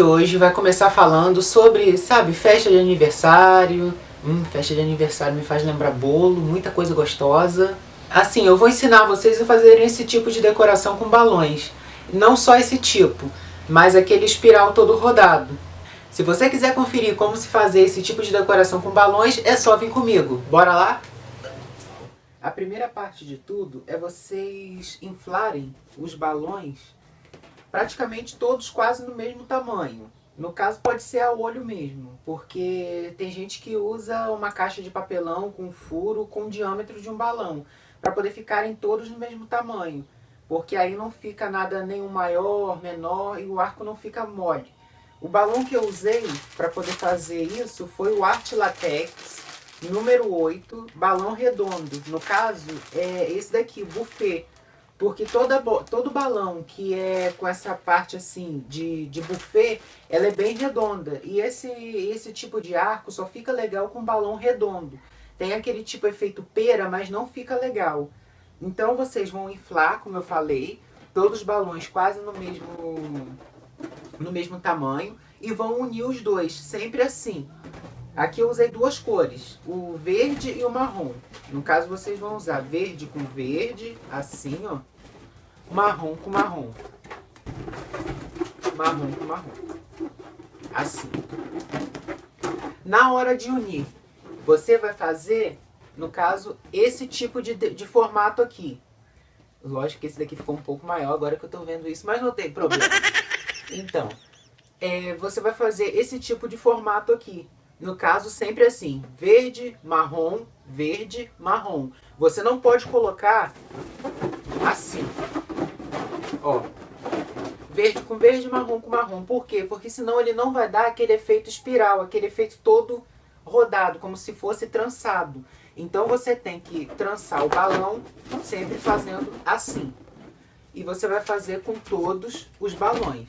hoje vai começar falando sobre, sabe, festa de aniversário. Festa de aniversário me faz lembrar bolo, muita coisa gostosa. Assim, eu vou ensinar vocês a fazerem esse tipo de decoração com balões. Não só esse tipo, mas aquele espiral todo rodado. Se você quiser conferir como se fazer esse tipo de decoração com balões, é só vir comigo. Bora lá? A primeira parte de tudo é vocês inflarem os balões, praticamente todos quase no mesmo tamanho. No caso pode ser a olho mesmo, porque tem gente que usa uma caixa de papelão com furo com o diâmetro de um balão, para poder ficarem todos no mesmo tamanho, porque aí não fica nada nenhum maior, menor e o arco não fica mole. O balão que eu usei para poder fazer isso foi o Art Latex número 8, balão redondo. No caso, é esse daqui, o buffet. Porque todo balão que é com essa parte assim de buffet, ela é bem redonda. E esse tipo de arco só fica legal com balão redondo. Tem aquele tipo efeito pera, mas não fica legal. Então vocês vão inflar, como eu falei, todos os balões quase no mesmo tamanho. E vão unir os dois, sempre assim. Aqui eu usei duas cores, o verde e o marrom. No caso vocês vão usar verde com verde, assim ó. Marrom com marrom. Marrom com marrom. Assim. Na hora de unir, você vai fazer, no caso, esse tipo de formato aqui. Lógico que esse daqui ficou um pouco maior agora que eu tô vendo isso, mas não tem problema. Então, você vai fazer esse tipo de formato aqui. No caso, sempre assim, verde, marrom, Você não pode colocar assim, ó, verde com verde, marrom com marrom. Por quê? Porque senão ele não vai dar aquele efeito espiral, aquele efeito todo rodado, como se fosse trançado. Então você tem que trançar o balão sempre fazendo assim. E você vai fazer com todos os balões.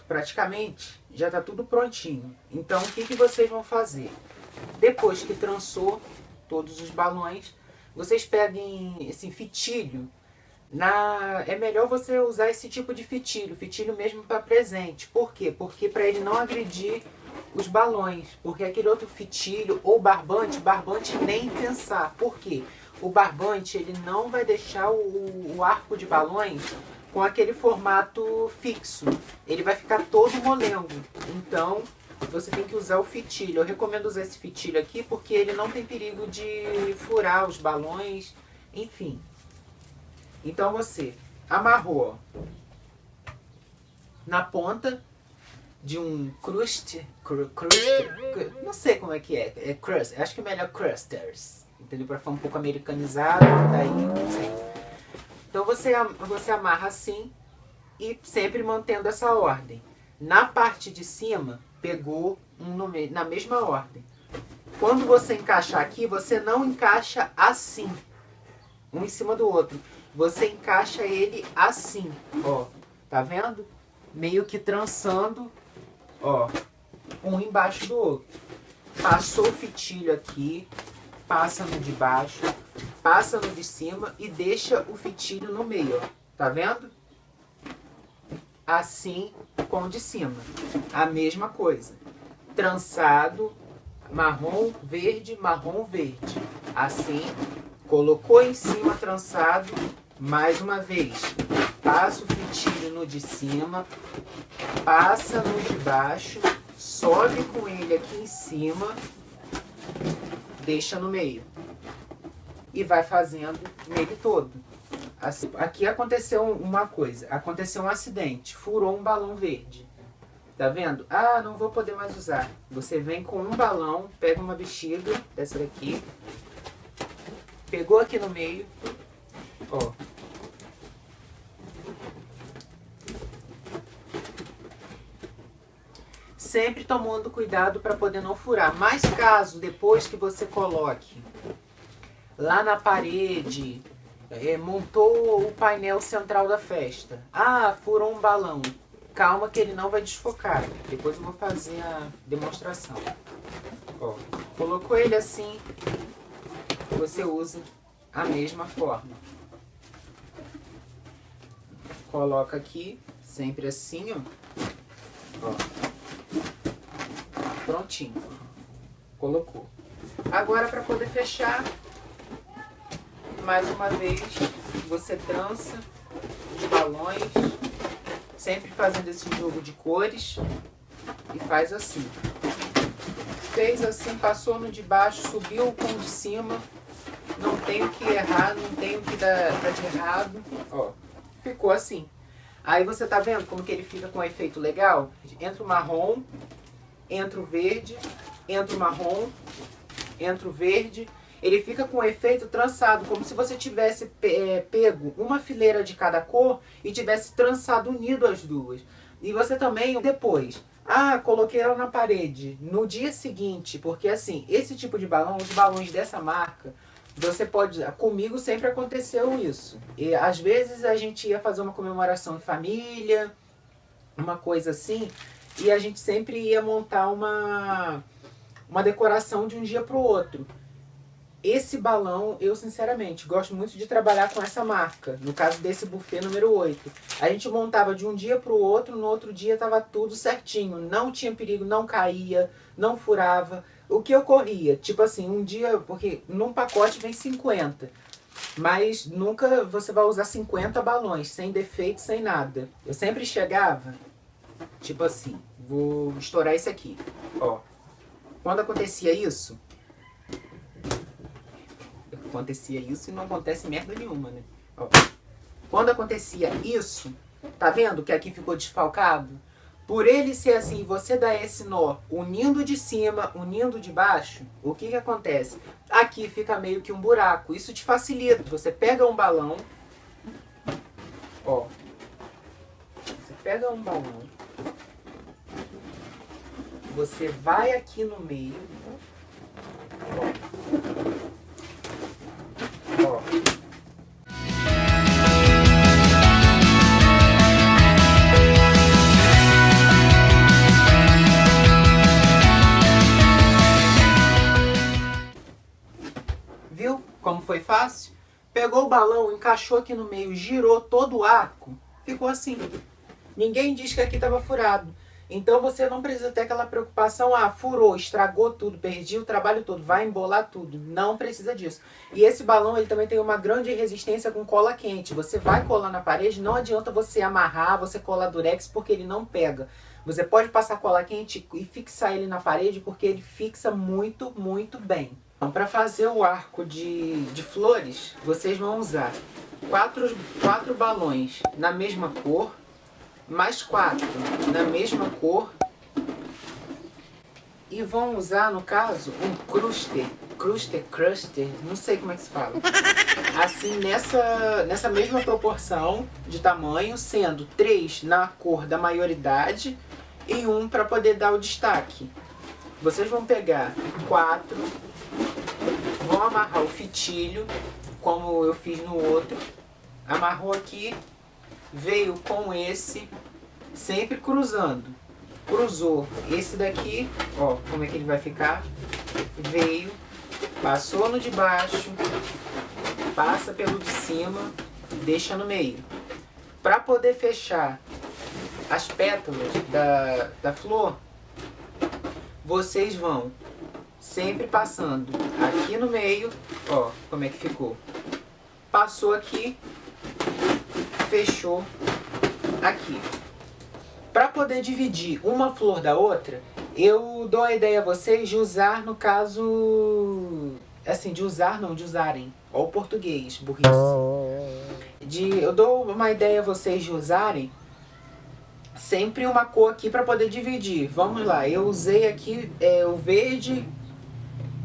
Praticamente já está tudo prontinho. Então o que vocês vão fazer? Depois que trançou todos os balões, vocês peguem esse fitilho. É melhor você usar esse tipo de fitilho mesmo para presente. Por quê? Porque para ele não agredir os balões. Porque aquele outro fitilho ou barbante nem pensar. Por quê? O barbante ele não vai deixar o arco de balões com aquele formato fixo. Ele vai ficar todo molengo. Então, você tem que usar o fitilho. Eu recomendo usar esse fitilho aqui porque ele não tem perigo de furar os balões, enfim. Então você amarrou na ponta de um cruster, não sei como é que é crust, acho que é melhor crusters, entendeu? Para ficar um pouco americanizado, daí não sei. Então você amarra assim e sempre mantendo essa ordem. Na parte de cima, pegou na mesma ordem. Quando você encaixar aqui, você não encaixa assim, um em cima do outro. Você encaixa ele assim, ó. Tá vendo? Meio que trançando, ó, um embaixo do outro. Passou o fitilho aqui, passa no de baixo, passa no de cima e deixa o fitilho no meio, ó. Tá vendo? Assim com o de cima. A mesma coisa. Trançado, marrom, verde, assim. Colocou em cima trançado, mais uma vez. Passa o fitilho no de cima, passa no de baixo, sobe com ele aqui em cima, deixa no meio. E vai fazendo nele todo. Assim, aqui aconteceu uma coisa, aconteceu um acidente, furou um balão verde. Tá vendo? Ah, não vou poder mais usar. Você vem com um balão, pega uma bexiga dessa daqui, pegou aqui no meio, ó. sempre tomando cuidado para poder não furar. Mas caso depois que você coloque lá na parede, montou o painel central da festa, furou um balão, calma que ele não vai desfocar. Depois eu vou fazer a demonstração. Ó, colocou ele assim, você usa a mesma forma. Coloca aqui, sempre assim, ó. Prontinho. Colocou. Agora, para poder fechar, mais uma vez, você trança os balões, sempre fazendo esse jogo de cores, e faz assim. Fez assim, passou no de baixo, subiu com o de cima, não tem o que errar, não tem o que dar de errado, ó, ficou assim. Aí você tá vendo como que ele fica com um efeito legal? Entra o marrom, entra o verde, entra o marrom, entra o verde. Ele fica com um efeito trançado, como se você tivesse pego uma fileira de cada cor e tivesse trançado, unido as duas. E você também, depois, coloquei ela na parede, no dia seguinte, porque assim, esse tipo de balão, os balões dessa marca, você pode... Comigo sempre aconteceu isso. E às vezes a gente ia fazer uma comemoração em família, uma coisa assim, e a gente sempre ia montar uma decoração de um dia para o outro. Esse balão, eu sinceramente gosto muito de trabalhar com essa marca. No caso desse buffet número 8. A gente montava de um dia para o outro, no outro dia estava tudo certinho. Não tinha perigo, não caía, não furava. O que ocorria? Tipo assim, um dia, porque num pacote vem 50. Mas nunca você vai usar 50 balões, sem defeito, sem nada. Eu sempre chegava, tipo assim, vou estourar esse aqui. Ó, quando acontecia isso e não acontece merda nenhuma, né? Ó, quando acontecia isso, tá vendo que aqui ficou desfalcado? Por ele ser assim, você dá esse nó unindo de cima, unindo de baixo, o que que acontece? Aqui fica meio que um buraco. Isso te facilita. Você pega um balão, ó. Você pega um balão, você vai aqui no meio, ó. Viu como foi fácil? Pegou o balão, encaixou aqui no meio, girou todo o arco, ficou assim. Ninguém diz que aqui estava furado. Então você não precisa ter aquela preocupação, furou, estragou tudo, perdi o trabalho todo, vai embolar tudo. Não precisa disso. E esse balão, ele também tem uma grande resistência com cola quente. Você vai colar na parede, não adianta você amarrar, você colar durex, porque ele não pega. Você pode passar cola quente e fixar ele na parede, porque ele fixa muito, muito bem. Então, para fazer o arco de flores, vocês vão usar quatro balões na mesma cor, mais 4 na mesma cor, e vão usar, no caso, um cluster, não sei como é que se fala, assim, nessa mesma proporção de tamanho, sendo 3 na cor da maioridade e 1 para poder dar o destaque. Vocês vão pegar 4, vão amarrar o fitilho, como eu fiz no outro, amarrou aqui, veio com esse, sempre cruzando. Cruzou esse daqui, ó, como é que ele vai ficar. Veio, passou no de baixo, passa pelo de cima, deixa no meio. Para poder fechar as pétalas da flor, vocês vão sempre passando aqui no meio, ó, como é que ficou. Passou aqui, fechou aqui. Para poder dividir uma flor da outra, eu dou a ideia a vocês de usar, no caso, assim, de usarem, ó, o português, burrice. Eu dou uma ideia a vocês de usarem sempre uma cor aqui para poder dividir. Vamos lá, eu usei aqui o verde,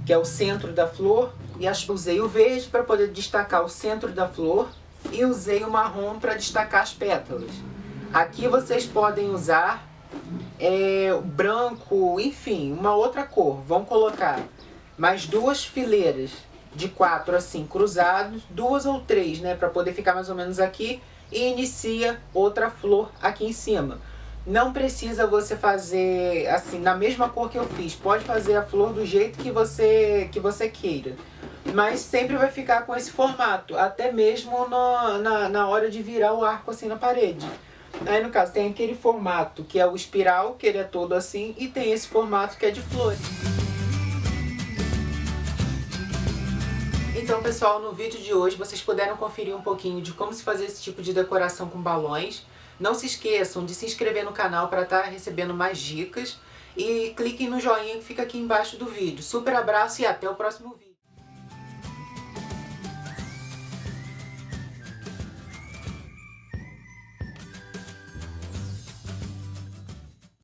que é o centro da flor, e usei o verde para poder destacar o centro da flor, e usei o marrom para destacar as pétalas. Aqui vocês podem usar branco, enfim, uma outra cor. Vão colocar mais 2 fileiras de 4 assim, cruzados, 2 ou 3, né, para poder ficar mais ou menos aqui, e inicia outra flor aqui em cima. Não precisa você fazer assim, na mesma cor que eu fiz, pode fazer a flor do jeito que você queira. Mas sempre vai ficar com esse formato, até mesmo na hora de virar o arco assim na parede. Aí no caso tem aquele formato que é o espiral, que ele é todo assim, e tem esse formato que é de flores. Então pessoal, no vídeo de hoje vocês puderam conferir um pouquinho de como se fazer esse tipo de decoração com balões. Não se esqueçam de se inscrever no canal para estar recebendo mais dicas. E cliquem no joinha que fica aqui embaixo do vídeo. Super abraço e até o próximo vídeo.